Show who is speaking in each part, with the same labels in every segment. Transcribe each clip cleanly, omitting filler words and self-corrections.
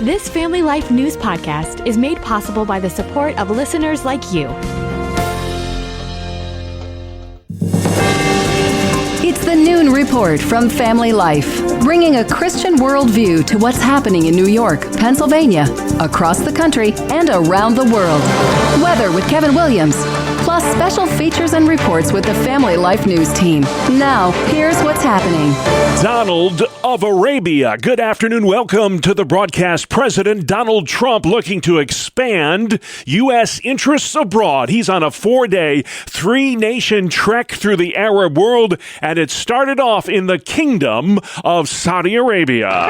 Speaker 1: This Family Life News podcast is made possible by the support of listeners like you.
Speaker 2: It's the Noon Report from Family Life, bringing a Christian worldview to what's happening in New York, Pennsylvania, across the country, and around the world. Weather with Kevin Williams, plus special features and reports with the Family Life News team. Now, here's what's happening.
Speaker 3: Donald of Arabia. Good afternoon. Welcome to the broadcast. President Donald Trump looking to expand U.S. interests abroad. He's on a 4-day, 3-nation trek through the Arab world, and it started off in the Kingdom of Saudi Arabia.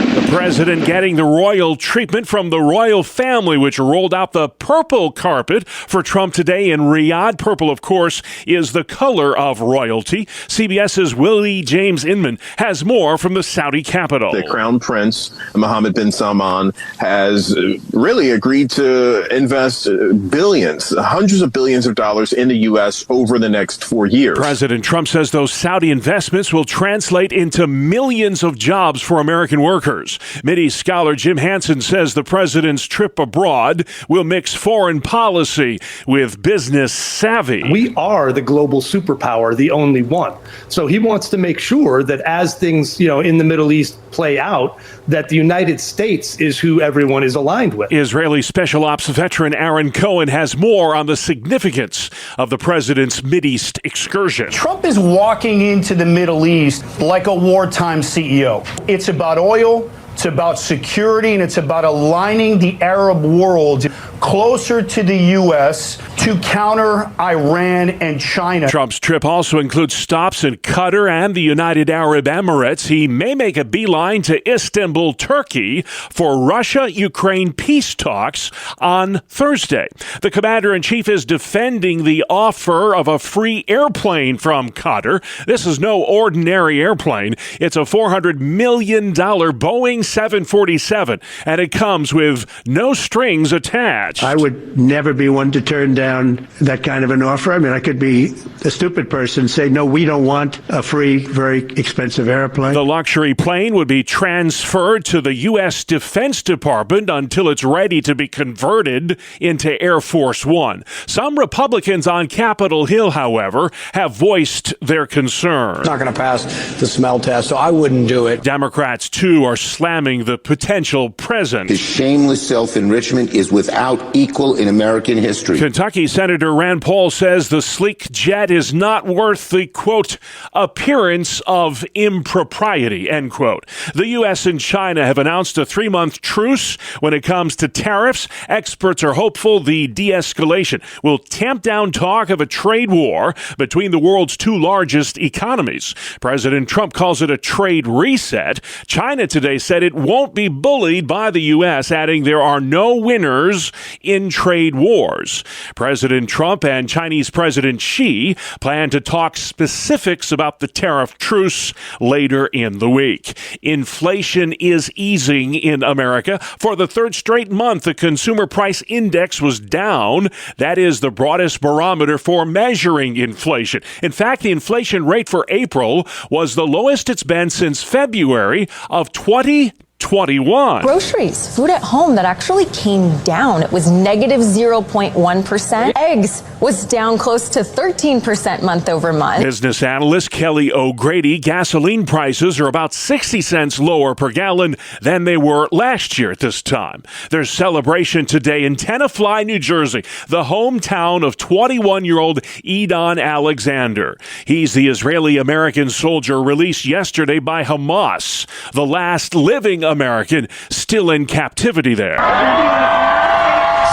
Speaker 3: The president getting the royal treatment from the royal family, which rolled out the purple carpet for Trump today in Riyadh. Purple, of course, is the color of royalty. CBS's Willie James Inman has more from the Saudi capital.
Speaker 4: The Crown Prince, Mohammed bin Salman, has really agreed to invest billions, hundreds of billions of dollars in the U.S. over the next 4 years.
Speaker 3: President Trump says those Saudi investments will translate into millions of jobs for American workers. Mideast scholar Jim Hansen says the president's trip abroad will mix foreign policy with business savvy.
Speaker 5: We are the global superpower, the only one. So he wants to make sure that as things, in the Middle East play out, that the United States is who everyone is aligned with.
Speaker 3: Israeli Special Ops veteran Aaron Cohen has more on the significance of the president's Mideast excursion.
Speaker 6: Trump is walking into the Middle East like a wartime CEO. It's about oil. It's about security, and it's about aligning the Arab world closer to the U.S. to counter Iran and China.
Speaker 3: Trump's trip also includes stops in Qatar and the United Arab Emirates. He may make a beeline to Istanbul, Turkey, for Russia-Ukraine peace talks on Thursday. The commander-in-chief is defending the offer of a free airplane from Qatar. This is no ordinary airplane. It's a $400 million Boeing 747, and it comes with no strings attached.
Speaker 7: I would never be one to turn down that kind of an offer. I mean, I could be a stupid person, say, no, we don't want a free, very expensive airplane.
Speaker 3: The luxury plane would be transferred to the U.S. Defense Department until it's ready to be converted into Air Force One. Some Republicans on Capitol Hill, however, have voiced their concern.
Speaker 8: It's not going to pass the smell test, so I wouldn't do it.
Speaker 3: Democrats, too, are slamming the potential present.
Speaker 9: This shameless self-enrichment is without equal in American history.
Speaker 3: Kentucky Senator Rand Paul says the sleek jet is not worth the, quote, appearance of impropriety, end quote. The U.S. and China have announced a 3-month truce when it comes to tariffs. Experts are hopeful the de-escalation will tamp down talk of a trade war between the world's 2 largest economies. President Trump calls it a trade reset. China today said it won't be bullied by the U.S., adding there are no winners in trade wars. President Trump and Chinese President Xi plan to talk specifics about the tariff truce later in the week. Inflation is easing in America. For the 3rd straight month, the Consumer Price Index was down. That is the broadest barometer for measuring inflation. In fact, the inflation rate for April was the lowest it's been since February of 2021.
Speaker 10: Groceries, food at home, that actually came down. It was negative 0.1%. Eggs was down close to 13% month over month.
Speaker 3: Business analyst Kelly O'Grady, gasoline prices are about 60 cents lower per gallon than they were last year at this time. There's celebration today in Tenafly, New Jersey, the hometown of 21-year-old Idon Alexander. He's the Israeli-American soldier released yesterday by Hamas, the last living American still in captivity there.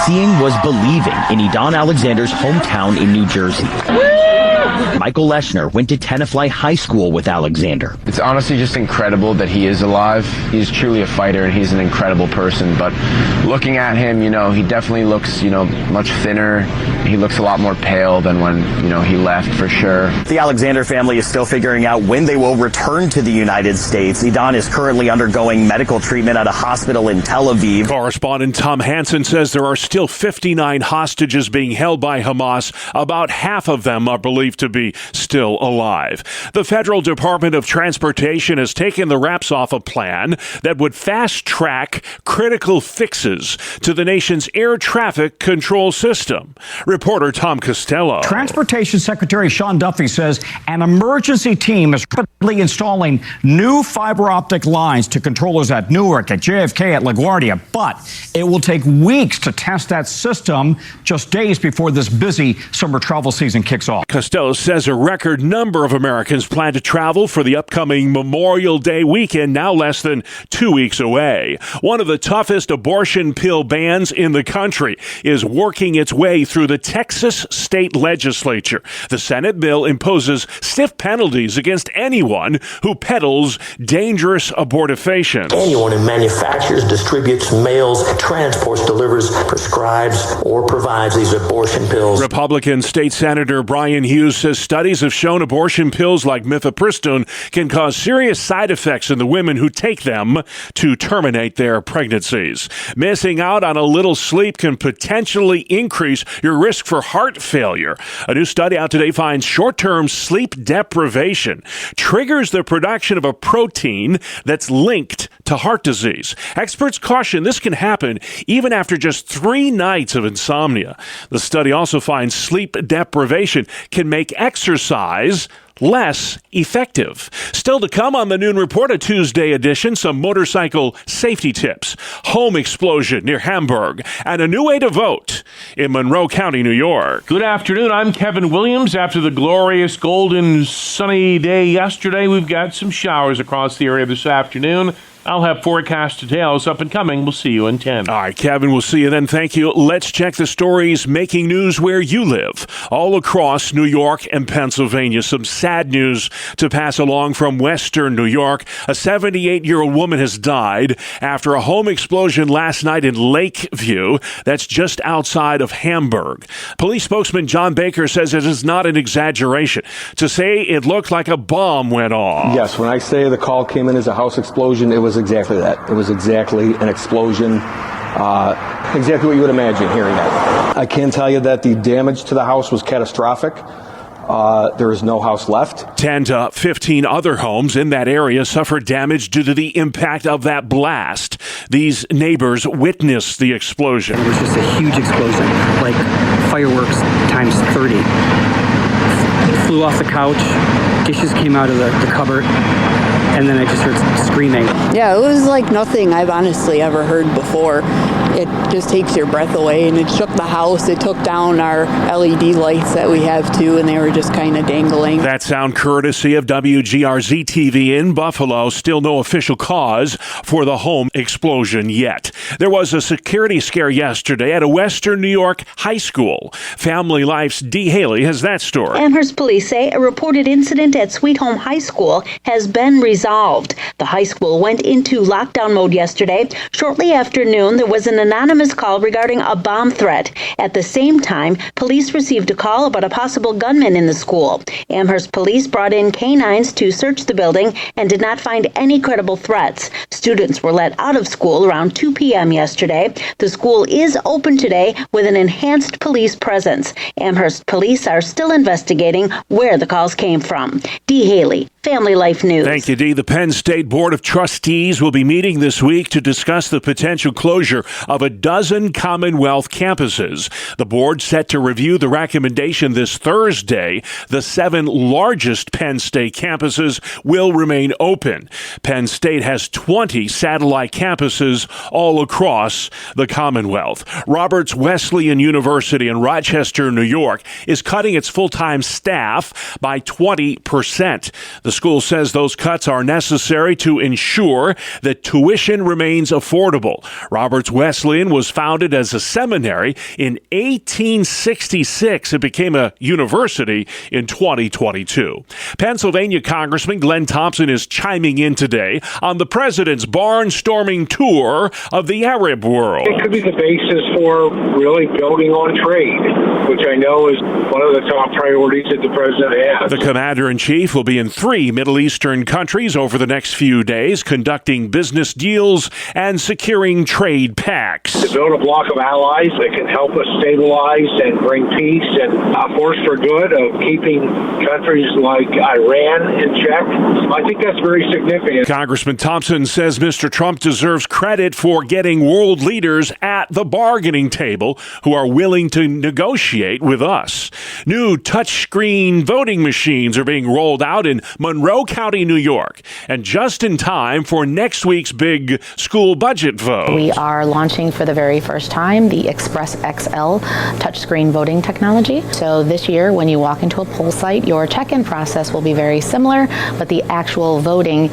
Speaker 11: Seeing was believing in Idon Alexander's hometown in New Jersey. Michael Leschner went to Tenafly High School with Alexander.
Speaker 12: It's honestly just incredible that he is alive. He's truly a fighter, and he's an incredible person. But looking at him, he definitely looks, much thinner. He looks a lot more pale than when, he left, for sure.
Speaker 11: The Alexander family is still figuring out when they will return to the United States. Idon is currently undergoing medical treatment at a hospital in Tel Aviv.
Speaker 3: Correspondent Tom Hansen says there are still 59 hostages being held by Hamas. About half of them are believed to to be still alive. The Federal Department of Transportation has taken the wraps off a plan that would fast-track critical fixes to the nation's air traffic control system. Reporter Tom Costello.
Speaker 13: Transportation Secretary Sean Duffy says an emergency team is currently installing new fiber optic lines to controllers at Newark, at JFK, at LaGuardia, but it will take weeks to test that system just days before this busy summer travel season kicks off.
Speaker 3: Costello says a record number of Americans plan to travel for the upcoming Memorial Day weekend, now less than 2 weeks away. One of the toughest abortion pill bans in the country is working its way through the Texas state legislature. The Senate bill imposes stiff penalties against anyone who peddles dangerous abortifacients.
Speaker 14: Anyone who manufactures, distributes, mails, transports, delivers, prescribes, or provides these abortion pills.
Speaker 3: Republican State Senator Brian Hughes says studies have shown abortion pills like mifepristone can cause serious side effects in the women who take them to terminate their pregnancies. Missing out on a little sleep can potentially increase your risk for heart failure. A new study out today finds short-term sleep deprivation triggers the production of a protein that's linked to heart disease. Experts caution this can happen even after just 3 nights of insomnia. The study also finds sleep deprivation can make exercise less effective. Still to come on the Noon Report, a Tuesday edition, some motorcycle safety tips, home explosion near Hamburg, and a new way to vote in Monroe County, New York.
Speaker 15: Good afternoon. I'm Kevin Williams. After the glorious, golden, sunny day yesterday, we've got some showers across the area this afternoon. I'll have forecast details up and coming. We'll see you in 10.
Speaker 3: All right, Kevin, we'll see you then. Thank you. Let's check the stories making news where you live. All across New York and Pennsylvania, some sad news to pass along from Western New York. A 78-year-old woman has died after a home explosion last night in Lakeview. That's just outside of Hamburg. Police spokesman John Baker says it is not an exaggeration to say it looked like a bomb went off.
Speaker 16: Yes, when I say the call came in as a house explosion, it was exactly that. It was exactly an explosion, exactly what you would imagine hearing that. I can tell you that the damage to the house was catastrophic. There is no house left.
Speaker 3: 10 to 15 other homes in that area suffered damage due to the impact of that blast. These neighbors witnessed the explosion.
Speaker 17: It was just a huge explosion, like fireworks times 30. It flew off the couch, dishes came out of the cupboard. And then I just heard screaming.
Speaker 18: Yeah, it was like nothing I've honestly ever heard before. It just takes your breath away, and it shook the house. It took down our LED lights that we have too, and they were just kind of dangling.
Speaker 3: That sound courtesy of WGRZ TV in Buffalo. Still no official cause for the home explosion yet. There was a security scare yesterday at a Western New York high school. Family Life's Dee Haley has that story.
Speaker 19: Amherst police say a reported incident at Sweet Home High School has been resolved. The high school went into lockdown mode yesterday. Shortly after noon, there was an anonymous call regarding a bomb threat. At the same time, police received a call about a possible gunman in the school. Amherst police brought in canines to search the building and did not find any credible threats. Students were let out of school around 2 p.m. yesterday. The school is open today with an enhanced police presence. Amherst police are still investigating where the calls came from. Dee Haley, Family Life News.
Speaker 3: Thank you, Dee. The Penn State Board of Trustees will be meeting this week to discuss the potential closure of a dozen Commonwealth campuses. The board set to review the recommendation this Thursday. The 7 largest Penn State campuses will remain open. Penn State has 20 satellite campuses all across the Commonwealth. Roberts Wesleyan University in Rochester, New York, is cutting its full-time staff by 20%. The school says those cuts are necessary to ensure that tuition remains affordable. Roberts Wesleyan was founded as a seminary in 1866. It became a university in 2022. Pennsylvania Congressman Glenn Thompson is chiming in today on the president's barnstorming tour of the Arab world.
Speaker 20: It could be the basis for really building on trade, which I know is one of the top priorities that the president has.
Speaker 3: The commander-in-chief will be in 3 Middle Eastern countries over the next few few days, conducting business deals and securing trade pacts.
Speaker 20: To build a block of allies that can help us stabilize and bring peace and a force for good of keeping countries like Iran in check. I think that's very significant.
Speaker 3: Congressman Thompson says Mr. Trump deserves credit for getting world leaders at the bargaining table who are willing to negotiate with us. New touchscreen voting machines are being rolled out in Monroe County, New York, and just in time for next week's big school budget vote.
Speaker 21: We are launching for the very first time the Express XL touchscreen voting technology. So this year, when you walk into a poll site, your check-in process will be very similar, but the actual voting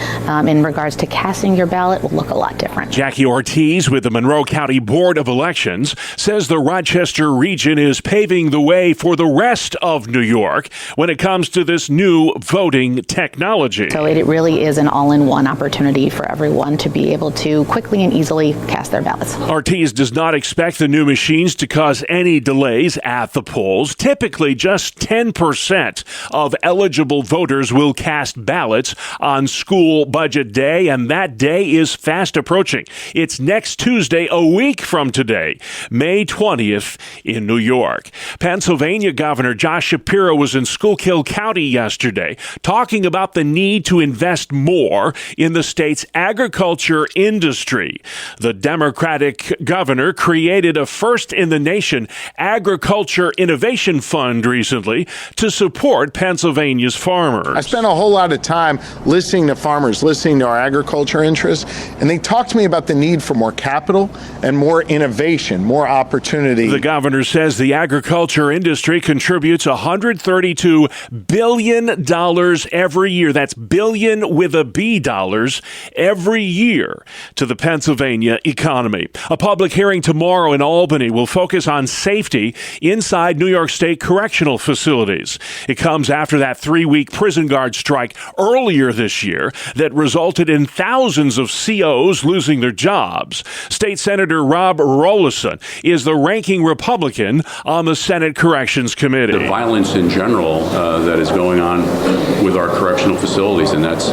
Speaker 21: in regards to casting your ballot will look a lot different.
Speaker 3: Jackie Ortiz with the Monroe County Board of Elections says the Rochester region is paving the way for the rest of New York when it comes to this new voting technology.
Speaker 21: So it really is an all-in-one opportunity for everyone to be able to quickly and easily cast their ballots.
Speaker 3: Ortiz does not expect the new machines to cause any delays at the polls. Typically, just 10% of eligible voters will cast ballots on school budget day, and that day is fast approaching. It's next Tuesday, a week from today, May 20th in New York. Pennsylvania Governor Josh Shapiro was in Schuylkill County yesterday talking about the need to invest more in the state's agriculture industry. The Democratic governor created a first-in-the-nation agriculture innovation fund recently to support Pennsylvania's farmers.
Speaker 22: I spent a whole lot of time listening to farmers, listening to our agriculture interests, and they talked to me about the need for more capital and more innovation, more opportunity.
Speaker 3: The governor says the agriculture industry contributes $132 billion every year. That's billion with a B dollars every year to the Pennsylvania economy. A public hearing tomorrow in Albany will focus on safety inside New York State correctional facilities. It comes after that 3-week prison guard strike earlier this year that resulted in thousands of COs losing their jobs. State Senator Rob Rolison is the ranking Republican on the Senate Corrections Committee.
Speaker 23: The violence in general that is going on with our correctional facilities, and that's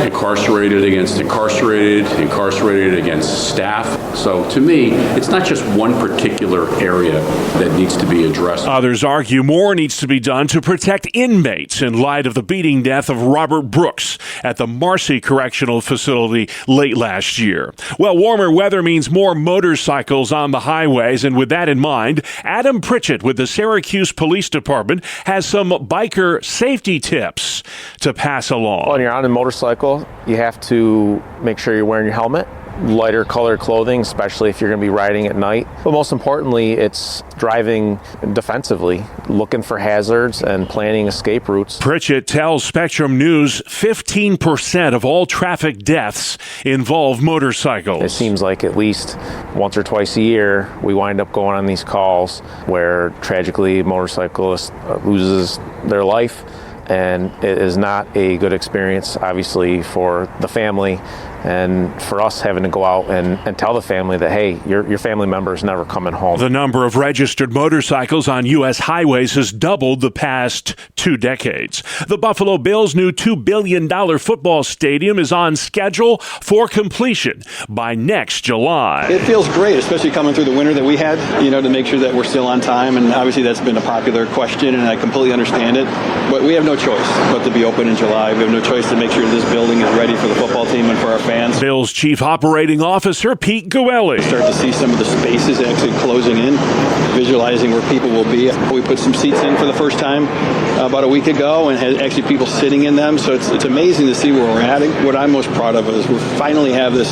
Speaker 23: incarcerated against incarcerated, incarcerated against staff. So to me, it's not just one particular area that needs to be addressed.
Speaker 3: Others argue more needs to be done to protect inmates in light of the beating death of Robert Brooks at the Marcy Correctional Facility late last year. Well, warmer weather means more motorcycles on the highways, and with that in mind, Adam Pritchett with the Syracuse Police Department has some biker safety tips to pass along.
Speaker 24: When you're on a motorcycle, you have to make sure you're wearing your helmet, lighter colored clothing, especially if you're going to be riding at night. But most importantly, it's driving defensively, looking for hazards and planning escape routes.
Speaker 3: Pritchett tells Spectrum News 15% of all traffic deaths involve motorcycles.
Speaker 24: It seems like at least once or twice a year, we wind up going on these calls where tragically a motorcyclist loses their life. And it is not a good experience, obviously, for the family and for us having to go out and tell the family that, hey, your family member is never coming home.
Speaker 3: The number of registered motorcycles on U.S. highways has doubled the past 2 decades. The Buffalo Bills' new $2 billion football stadium is on schedule for completion by next July.
Speaker 25: It feels great, especially coming through the winter that we had, to make sure that we're still on time. And obviously that's been a popular question, and I completely understand it. But we have no choice but to be open in July. We have no choice to make sure this building is ready for the football team and for our fans.
Speaker 3: Bills Chief Operating Officer Pete Goelli.
Speaker 25: Start to see some of the spaces actually closing in, visualizing where people will be. We put some seats in for the first time about a week ago and had actually people sitting in them. So it's amazing to see where we're at. What I'm most proud of is we finally have this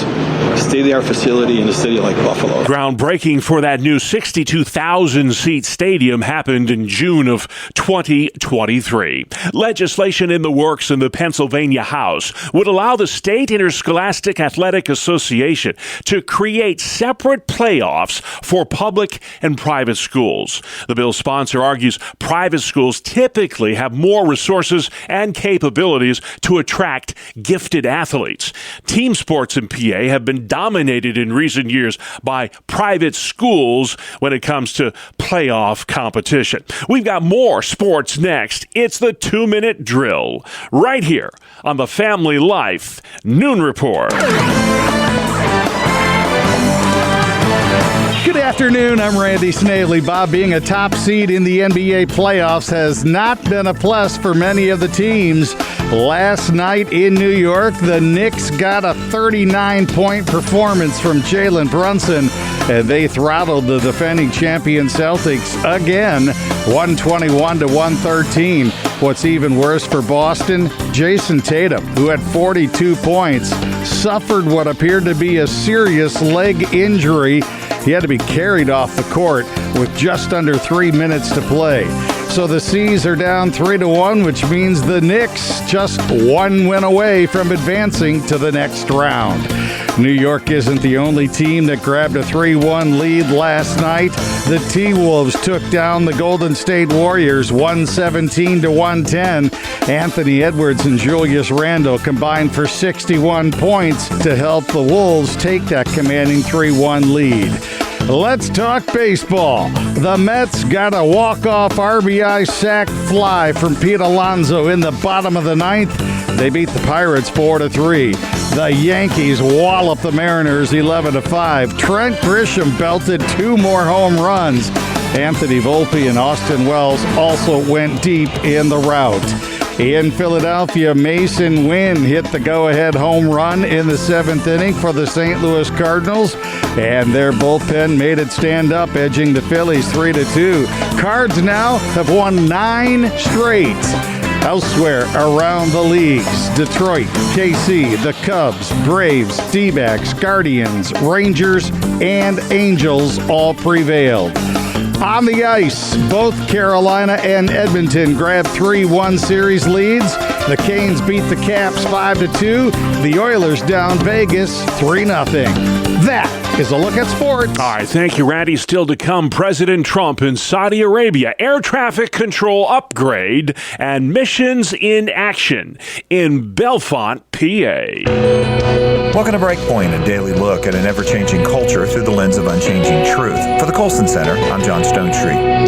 Speaker 25: state-of-the-art facility in a city like Buffalo.
Speaker 3: Groundbreaking for that new 62,000-seat stadium happened in June of 2023. Legislation in the works in the Pennsylvania House would allow the State Interscholastic Athletic Association to create separate playoffs for public and private schools. The bill's sponsor argues private schools typically have more resources and capabilities to attract gifted athletes. Team sports in PA have been dominated in recent years by private schools when it comes to playoff competition. We've got more sports next. It's the 2 2-minute drill right here on the Family Life Noon Report.
Speaker 1: Good afternoon, I'm Randy Snavely. Bob, being a top seed in the NBA playoffs has not been a plus for many of the teams. Last night in New York, the Knicks got a 39-point performance from Jalen Brunson, and they throttled the defending champion Celtics again, 121-113. What's even worse for Boston, Jason Tatum, who had 42 points, suffered what appeared to be a serious leg injury. He had to be carried off the court with just under 3 minutes to play. So the C's are down 3-1, which means the Knicks just one win away from advancing to the next round. New York isn't the only team that grabbed a 3-1 lead last night. The T-Wolves took down the Golden State Warriors 117-110. Anthony Edwards and Julius Randle combined for 61 points to help the Wolves take that commanding 3-1 lead. Let's talk baseball. The Mets got a walk-off RBI sac fly from Pete Alonso in the bottom of the ninth. They beat the Pirates 4-3. The Yankees walloped the Mariners 11-5. Trent Grisham belted 2 more home runs. Anthony Volpe and Austin Wells also went deep in the rout. In Philadelphia, Mason Wynn hit the go-ahead home run in the 7th inning for the St. Louis Cardinals, and their bullpen made it stand up, edging the Phillies 3-2. Cards now have won 9 straight. Elsewhere around the leagues, Detroit, KC, the Cubs, Braves, D-backs, Guardians, Rangers, and Angels all prevailed. On the ice, both Carolina and Edmonton grabbed 3-1 series leads. The Canes beat the Caps 5-2. The Oilers down Vegas 3-0. That is a look at sports.
Speaker 3: All right, thank you, Randy. Still to come, President Trump in Saudi Arabia, air traffic control upgrade, and missions in action in Bellefonte, PA.
Speaker 2: Welcome to Breakpoint, a daily look at an ever-changing culture through the lens of unchanging truth. For the Colson Center, I'm John Stonestreet.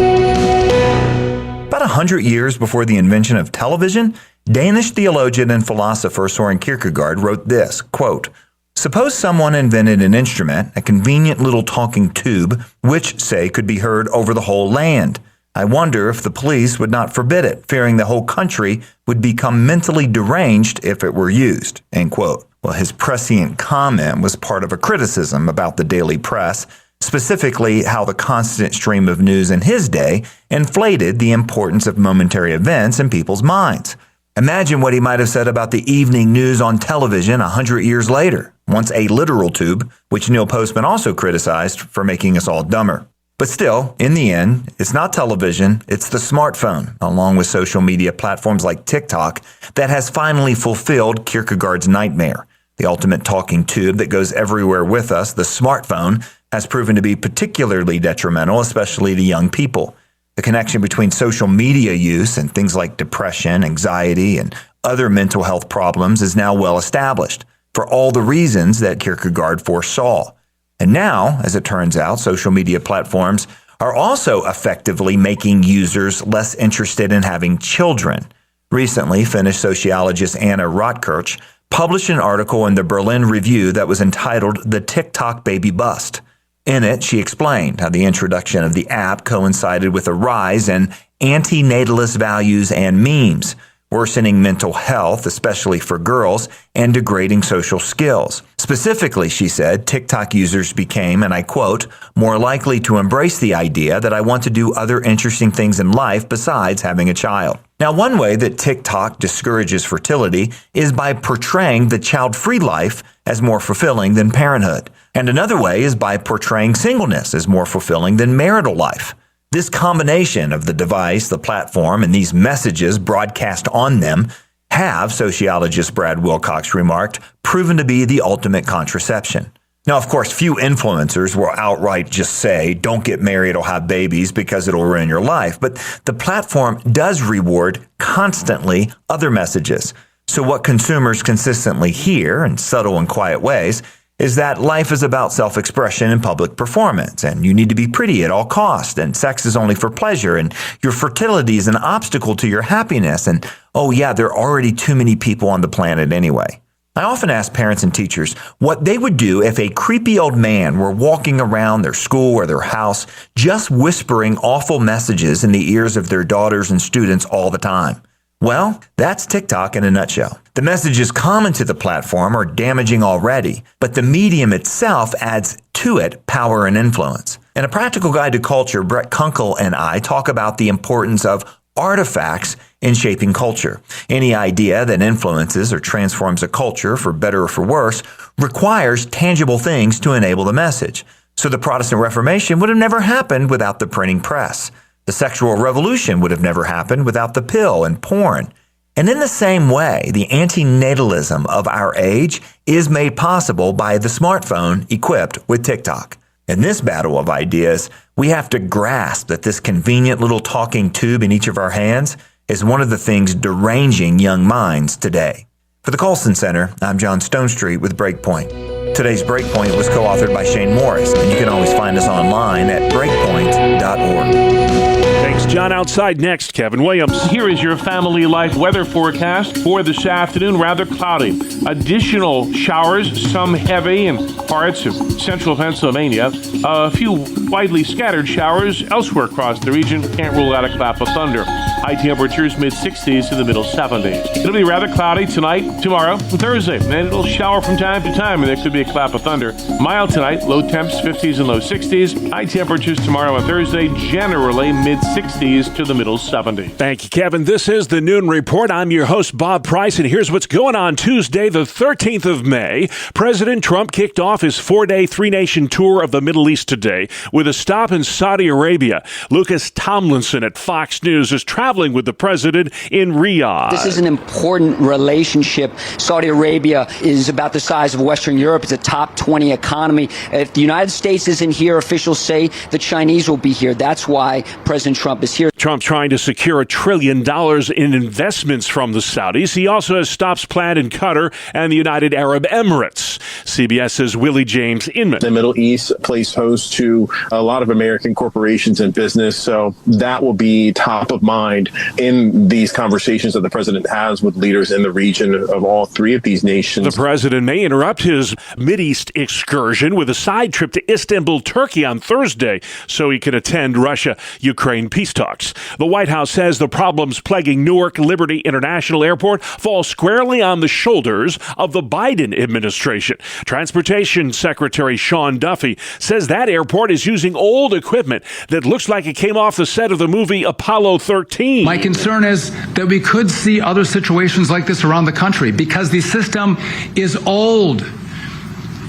Speaker 2: About 100 years before the invention of television, Danish theologian and philosopher Søren Kierkegaard wrote this, quote, "Suppose someone invented an instrument, a convenient little talking tube, which, say, could be heard over the whole land. I wonder if the police would not forbid it, fearing the whole country would become mentally deranged if it were used." End quote. Well, his prescient comment was part of a criticism about the daily press, specifically how the constant stream of news in his day inflated the importance of momentary events in people's minds. Imagine what he might have said about the evening news on television 100 years later, once a literal tube, which Neil Postman also criticized for making us all dumber. But still, in the end, it's not television, it's the smartphone, along with social media platforms like TikTok, that has finally fulfilled Kierkegaard's nightmare. The ultimate talking tube that goes everywhere with us, the smartphone, has proven to be particularly detrimental, especially to young people. The connection between social media use and things like depression, anxiety, and other mental health problems is now well established, for all the reasons that Kierkegaard foresaw. And now, as it turns out, social media platforms are also effectively making users less interested in having children. Recently, Finnish sociologist Anna Rotkirch published an article in the Berlin Review that was entitled "The TikTok Baby Bust." In it, she explained how the introduction of the app coincided with a rise in anti-natalist values and memes, worsening mental health, especially for girls, and degrading social skills. Specifically, she said, TikTok users became, and I quote, "more likely to embrace the idea that I want to do other interesting things in life besides having a child." Now, one way that TikTok discourages fertility is by portraying the child-free life as more fulfilling than parenthood. And another way is by portraying singleness as more fulfilling than marital life. This combination of the device, the platform, and these messages broadcast on them have, sociologist Brad Wilcox remarked, proven to be the ultimate contraception. Now, of course, few influencers will outright just say, don't get married or have babies because it'll ruin your life. But the platform does reward constantly other messages. So what consumers consistently hear in subtle and quiet ways is that life is about self-expression and public performance, and you need to be pretty at all costs, and sex is only for pleasure, and your fertility is an obstacle to your happiness, and oh yeah, there are already too many people on the planet anyway. I often ask parents and teachers what they would do if a creepy old man were walking around their school or their house just whispering awful messages in the ears of their daughters and students all the time. Well, that's TikTok in a nutshell. The messages common to the platform are damaging already, but the medium itself adds to it power and influence. In A Practical Guide to Culture, Brett Kunkle and I talk about the importance of artifacts in shaping culture. Any idea that influences or transforms a culture for better or for worse requires tangible things to enable the message. So the Protestant Reformation would have never happened without the printing press. The sexual revolution would have never happened without the pill and porn. And in the same way, the antinatalism of our age is made possible by the smartphone equipped with TikTok. In this battle of ideas, we have to grasp that this convenient little talking tube in each of our hands is one of the things deranging young minds today. For the Colson Center, I'm John Stonestreet with Breakpoint. Today's Breakpoint was co-authored by Shane Morris, and you can always find us online at breakpoint.org.
Speaker 3: Thanks, John. Outside next, Kevin Williams.
Speaker 15: Here is your family life weather forecast for this afternoon. Rather cloudy. Additional showers, some heavy in parts of central Pennsylvania. A few widely scattered showers elsewhere across the region. Can't rule out a clap of thunder. High temperatures mid-60s to the middle 70s. It'll be rather cloudy tonight, tomorrow, and Thursday. And it'll shower from time to time, and there could be a clap of thunder. Mild tonight, low temps 50s and low 60s. High temperatures tomorrow and Thursday, generally mid-60s to the middle 70s.
Speaker 3: Thank you, Kevin. This is the Noon Report. I'm your host, Bob Price, and here's what's going on Tuesday, the 13th of May. President Trump kicked off his 4-day, 3-nation tour of the Middle East today with a stop in Saudi Arabia. Lucas Tomlinson at Fox News is traveling with the president in Riyadh.
Speaker 4: This is an important relationship. Saudi Arabia is about the size of Western Europe. It's a top 20 economy. If the United States isn't here, officials say the Chinese will be here. That's why President Trump is here.
Speaker 3: Trump's trying to secure $1 trillion in investments from the Saudis. He also has stops planned in Qatar and the United Arab Emirates. CBS's Willie James Inman.
Speaker 5: The Middle East plays host to a lot of American corporations and business, so that will be top of mind in these conversations that the president has with leaders in the region of all three of these nations.
Speaker 3: The president may interrupt his Mideast excursion with a side trip to Istanbul, Turkey on Thursday so he can attend Russia-Ukraine peace talks. The White House says the problems plaguing Newark Liberty International Airport fall squarely on the shoulders of the Biden administration. Transportation Secretary Sean Duffy says that airport is using old equipment that looks like it came off the set of the movie Apollo 13.
Speaker 6: My concern is that we could see other situations like this around the country because the system is old.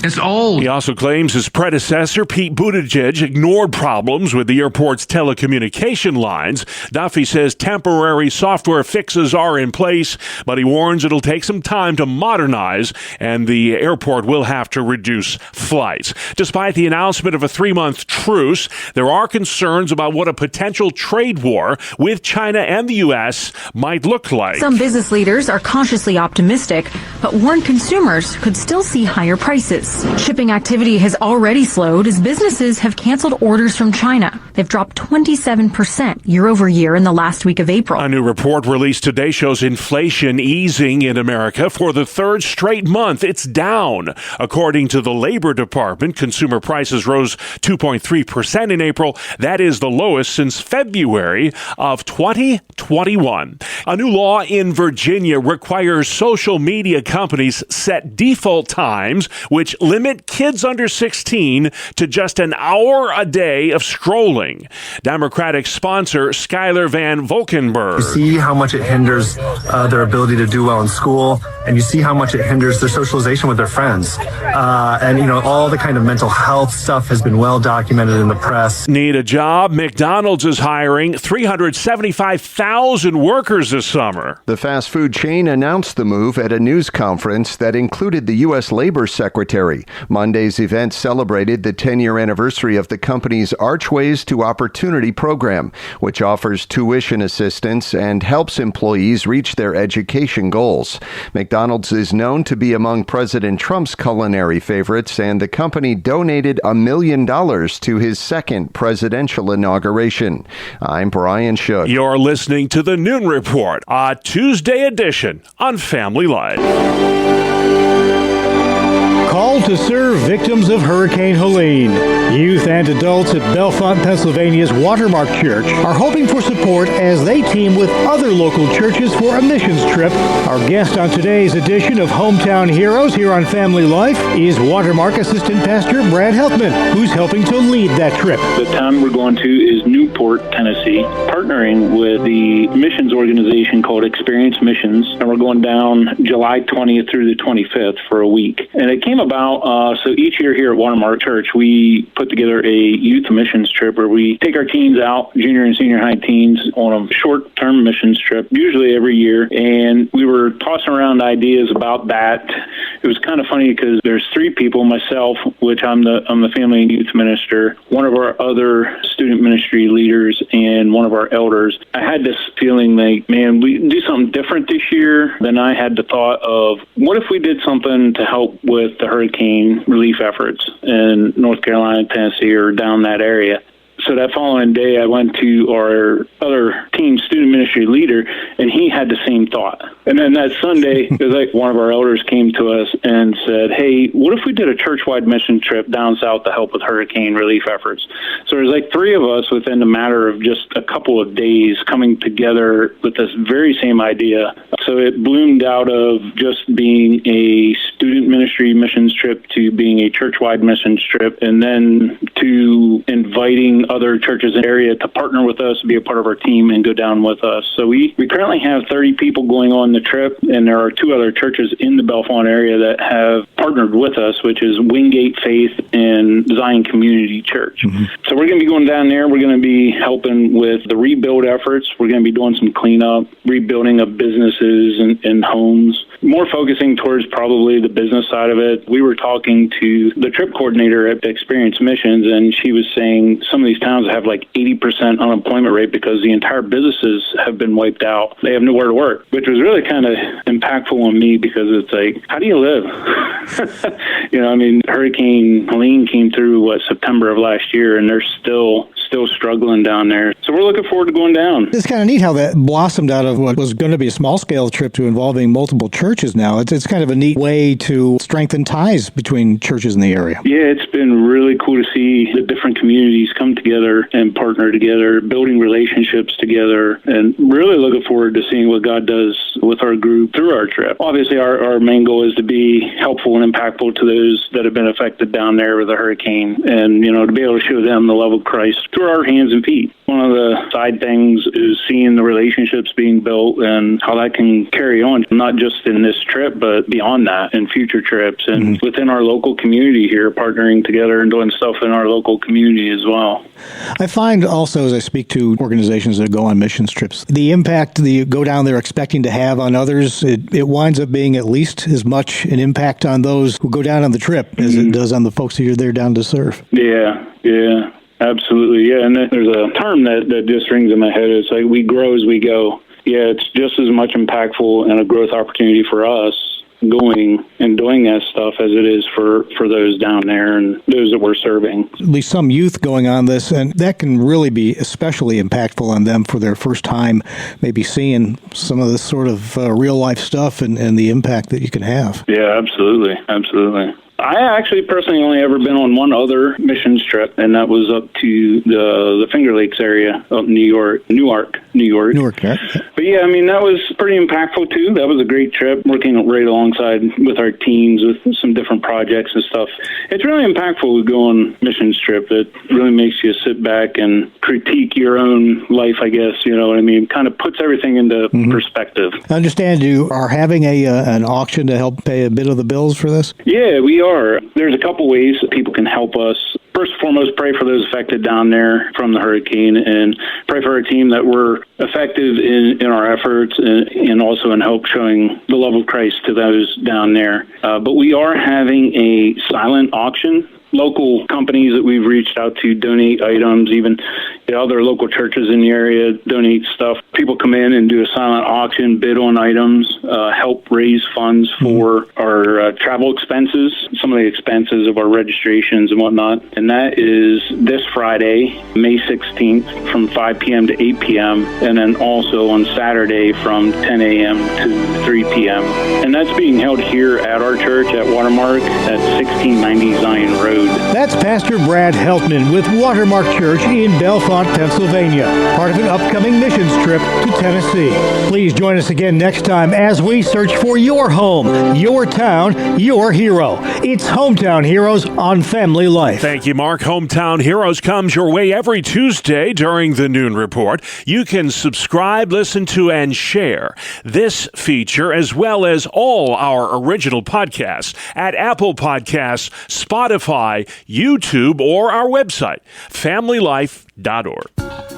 Speaker 6: It's old.
Speaker 3: He also claims his predecessor, Pete Buttigieg, ignored problems with the airport's telecommunication lines. Duffy says temporary software fixes are in place, but he warns it'll take some time to modernize, and the airport will have to reduce flights. Despite the announcement of a 3-month truce, there are concerns about what a potential trade war with China and the U.S. might look like.
Speaker 7: Some business leaders are cautiously optimistic, but warn consumers could still see higher prices. Shipping activity has already slowed as businesses have canceled orders from China. They've dropped 27% year over year in the last week of April.
Speaker 3: A new report released today shows inflation easing in America for the third straight month. It's down. According to the Labor Department, consumer prices rose 2.3% in April. That is the lowest since February of 2021. A new law in Virginia requires social media companies set default times, which limit kids under 16 to just an hour a day of scrolling. Democratic sponsor Skylar Van Volkenberg.
Speaker 8: You see how much it hinders their ability to do well in school, and you see how much it hinders their socialization with their friends. And, you know, all the kind of mental health stuff has been well documented in the press.
Speaker 3: Need a job? McDonald's is hiring 375,000 workers this summer.
Speaker 26: The fast food chain announced the move at a news conference that included the U.S. Labor Secretary.
Speaker 9: Missouri. Monday's event celebrated the 10-year anniversary of the company's Archways to Opportunity program, which offers tuition assistance and helps employees reach their education goals. McDonald's is known to be among President Trump's culinary favorites, and the company donated $1 million to his second presidential inauguration. I'm Brian Shook.
Speaker 3: You're listening to the Noon Report, a Tuesday edition on Family Life.
Speaker 10: Call to serve victims of Hurricane Helene. Youth and adults at Bellefonte, Pennsylvania's Watermark Church are hoping for support as they team with other local churches for a missions trip. Our guest on today's edition of Hometown Heroes here on Family Life is Watermark Assistant Pastor Brad Helpman, who's helping to lead that trip.
Speaker 11: The town we're going to is Newport, Tennessee, partnering with the missions organization called Experience Missions, and we're going down July 20th through the 25th for a week. And it came about, so each year here at Watermark Church, we put together a youth missions trip where we take our teens out, junior and senior high teens, on a short-term missions trip, usually every year. And we were tossing around ideas about that. It was kind of funny because there's three people, myself, which I'm the family and youth minister, one of our other student ministry leaders, and one of our elders. I had this feeling like, man, we do something different this year. Then I had the thought of, what if we did something to help with the hurricane relief efforts in North Carolina, Tennessee, or down that area? So that following day, I went to our other teen student ministry leader, and he had the same thought. And then that Sunday, it was like one of our elders came to us and said, hey, what if we did a church-wide mission trip down south to help with hurricane relief efforts? So there's like three of us within a matter of just a couple of days coming together with this very same idea. So it bloomed out of just being a student ministry missions trip to being a church-wide missions trip, and then to inviting other churches in the area to partner with us, be a part of our team, and go down with us. So we currently have 30 people going on the trip, and there are two other churches in the Bellefonte area that have partnered with us, which is Wingate Faith and Zion Community Church. Mm-hmm. So we're going to be going down there. We're going to be helping with the rebuild efforts. We're going to be doing some cleanup, rebuilding of businesses and homes, more focusing towards probably the business side of it. We were talking to the trip coordinator at Experience Missions, and she was saying some of these towns have like 80% unemployment rate because the entire businesses have been wiped out. They have nowhere to work, which was really kind of impactful on me because it's like, how do you live? Hurricane Helene came through September of last year, and they're still struggling down there. So we're looking forward to going down.
Speaker 10: It's kind of neat how that blossomed out of what was going to be a small-scale trip to involving multiple churches now. It's kind of a neat way to strengthen ties between churches in the area.
Speaker 11: Yeah, it's been really cool to see the different communities come together and partner together, building relationships together, and really looking forward to seeing what God does with our group through our trip. Obviously, our main goal is to be helpful and impactful to those that have been affected down there with the hurricane, and, to be able to show them the love of Christ through our hands and feet. One of the side things is seeing the relationships being built and how that can carry on, not just in this trip, but beyond that in future trips and within our local community here, partnering together and doing stuff in our local community as well.
Speaker 10: I find also, as I speak to organizations that go on missions trips, the impact that you go down there expecting to have on others, it winds up being at least as much an impact on those who go down on the trip as it does on the folks that you're there down to serve.
Speaker 11: Yeah. Absolutely, yeah. And then there's a term that just rings in my head. It's like, we grow as we go. Yeah, it's just as much impactful and a growth opportunity for us going and doing that stuff as it is for those down there and those that we're serving.
Speaker 10: At least some youth going on this, and that can really be especially impactful on them for their first time, maybe seeing some of this sort of real-life stuff and the impact that you can have.
Speaker 11: Yeah, absolutely. I actually personally only ever been on one other missions trip, and that was up to the Finger Lakes area up in Newark, New York.
Speaker 10: Yeah.
Speaker 11: But yeah, that was pretty impactful too. That was a great trip, working right alongside with our teams with some different projects and stuff. It's really impactful to go on missions trip. It really makes you sit back and critique your own life, I guess, you know what I mean? Kind of puts everything into perspective.
Speaker 10: I understand you are having an auction to help pay a bit of the bills for this?
Speaker 11: Yeah, we are. There's a couple ways that people can help us. First and foremost, pray for those affected down there from the hurricane, and pray for our team that we're effective in our efforts and also in help showing the love of Christ to those down there. But we are having a silent auction. Local companies that we've reached out to donate items, even other local churches in the area donate stuff. People come in and do a silent auction, bid on items, help raise funds for our travel expenses, some of the expenses of our registrations and whatnot. And that is this Friday, May 16th from 5 p.m. to 8 p.m. and then also on Saturday from 10 a.m. to 3 p.m. And that's being held here at our church at Watermark at 1690 Zion Road.
Speaker 10: That's Pastor Brad Heltman with Watermark Church in Bellefonte, Pennsylvania, part of an upcoming missions trip to Tennessee. Please join us again next time as we search for your home, your town, your hero. It's Hometown Heroes on Family Life.
Speaker 3: Thank you, Mark. Hometown Heroes comes your way every Tuesday during the Noon Report. You can subscribe, listen to, and share this feature as well as all our original podcasts at Apple Podcasts, Spotify, YouTube, or our website, familylife.org.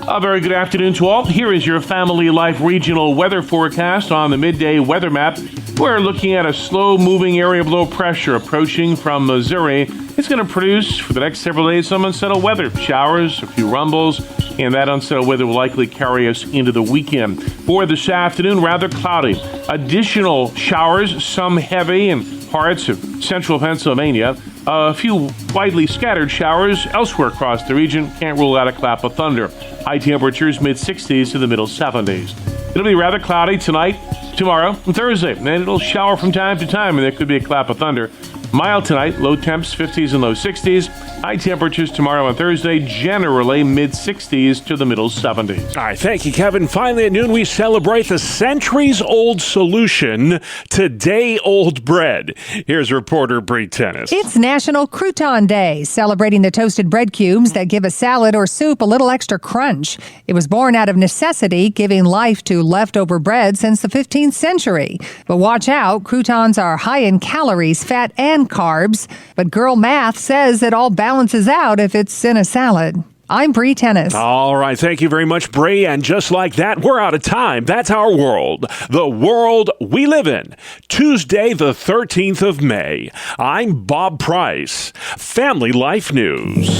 Speaker 15: A very good afternoon to all. Here is your Family Life regional weather forecast on the midday weather map. We're looking at a slow-moving area of low pressure approaching from Missouri. It's going to produce for the next several days some unsettled weather, showers, a few rumbles, and that unsettled weather will likely carry us into the weekend. For this afternoon, rather cloudy. Additional showers, some heavy in parts of central Pennsylvania. A few widely scattered showers elsewhere across the region. Can't rule out a clap of thunder. High temperatures mid-60s to the middle 70s. It'll be rather cloudy tonight, tomorrow, and Thursday. And it'll shower from time to time, and there could be a clap of thunder. Mild tonight, low temps 50s and low 60s. High temperatures tomorrow and Thursday, generally mid-60s to the middle 70s.
Speaker 3: All right, thank you, Kevin. Finally at noon, we celebrate the centuries-old solution to day-old bread. Here's reporter Bree Tennis.
Speaker 12: It's National Crouton Day, celebrating the toasted bread cubes that give a salad or soup a little extra crunch. It was born out of necessity, giving life to leftover bread since the 15th century. But watch out, croutons are high in calories, fat, and carbs. But girl math says it all balances out if it's in a salad. I'm Bree Tennis.
Speaker 3: All right. Thank you very much, Bree. And just like that, we're out of time. That's our world. The world we live in. Tuesday, the 13th of May. I'm Bob Price. Family Life News.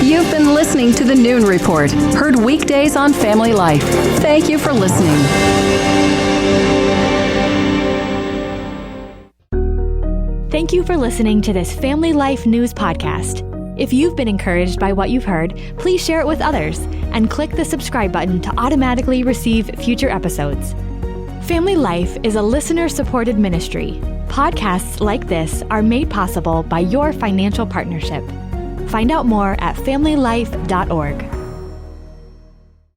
Speaker 13: You've been listening to the Noon Report. Heard weekdays on Family Life. Thank you for listening.
Speaker 14: Thank you for listening to this Family Life News podcast. If you've been encouraged by what you've heard, please share it with others and click the subscribe button to automatically receive future episodes. Family Life is a listener-supported ministry. Podcasts like this are made possible by your financial partnership. Find out more at familylife.org.